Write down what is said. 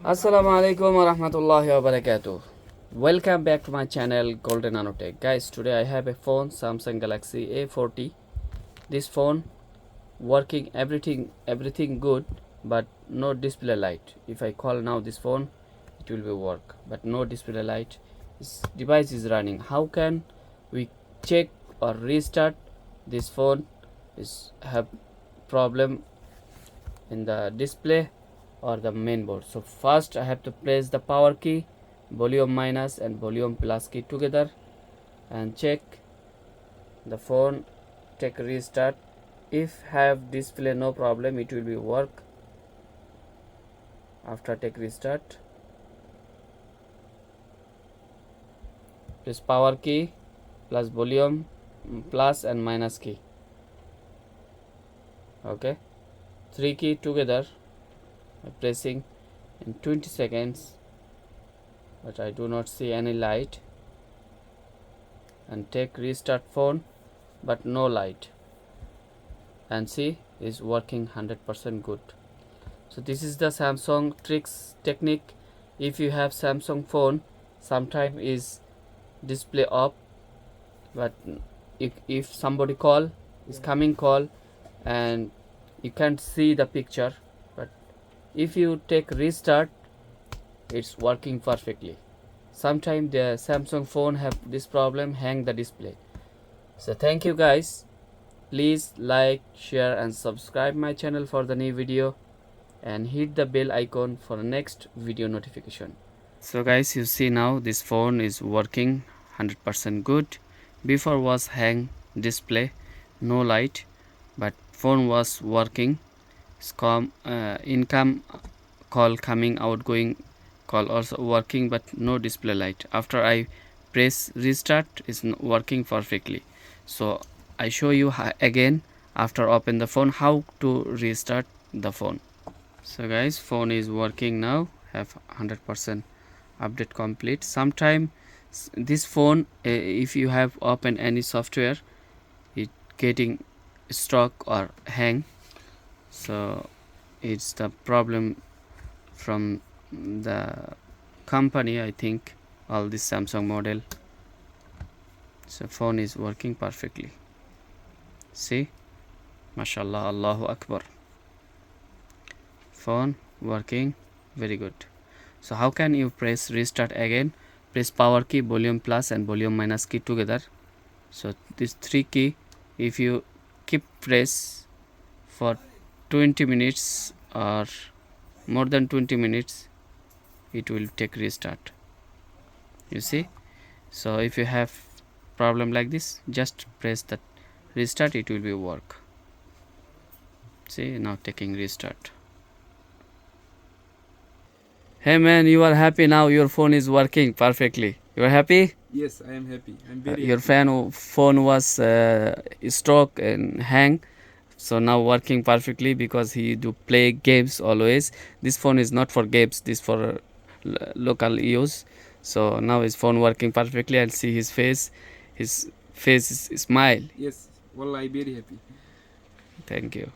Assalamualaikum warahmatullahi wabarakatuh. Welcome back to my channel Golden Nanotech. Guys, today I have a phone Samsung Galaxy A40. This phone working everything good, but no display light. If I call now this phone, it will be work, but no display light. This device is running. How can we check or restart this phone? Is have problem in the display or the main board. So first I have to press the power key, volume minus and volume plus key together, and check the phone, take restart. If have display no problem, it will be work. After take restart, press power key plus volume plus and minus key. Okay, 3 key together, pressing in 20 seconds, but I do not see any light, and take restart phone, but no light, and see is working 100% good. So this is the Samsung technique. If you have Samsung phone, sometime is display up, but if somebody call is coming call and you can't see the picture, but if you take restart, it's working perfectly. Sometimes the Samsung phone have this problem, hang the display. So thank you guys. Please like, share and subscribe my channel for the new video, and hit the bell icon for the next video notification. So guys, you see now this phone is working 100% good. Before was hang display, no light, but phone was working. Income call coming, outgoing call also working, but no display light. After I press restart, is working perfectly. So I show you again after open the phone how to restart the phone. So guys, phone is working now, have 100% update complete. Sometime this phone, if you have open any software, it getting stuck or hang. So it's the problem from the company, I think, all this Samsung model. So phone is working perfectly. See, mashallah, Allahu Akbar. Phone working very good. So how can you press restart again? Press power key, volume plus and volume minus key together. So this 3 key, if you keep press for 20 minutes or more than 20 minutes, it will take restart. You see, so if you have problem like this, just press that restart, it will be work. See, now taking restart. Hey man, you are happy now, your phone is working perfectly. You are happy? Yes, I am happy. I'm very Your happy. phone was stuck and hang, so now working perfectly because he do play games always. This phone is not for games, this for local use. So now his phone working perfectly. I'll see his face. His face is smile. Yes, well, I'm very happy. Thank you.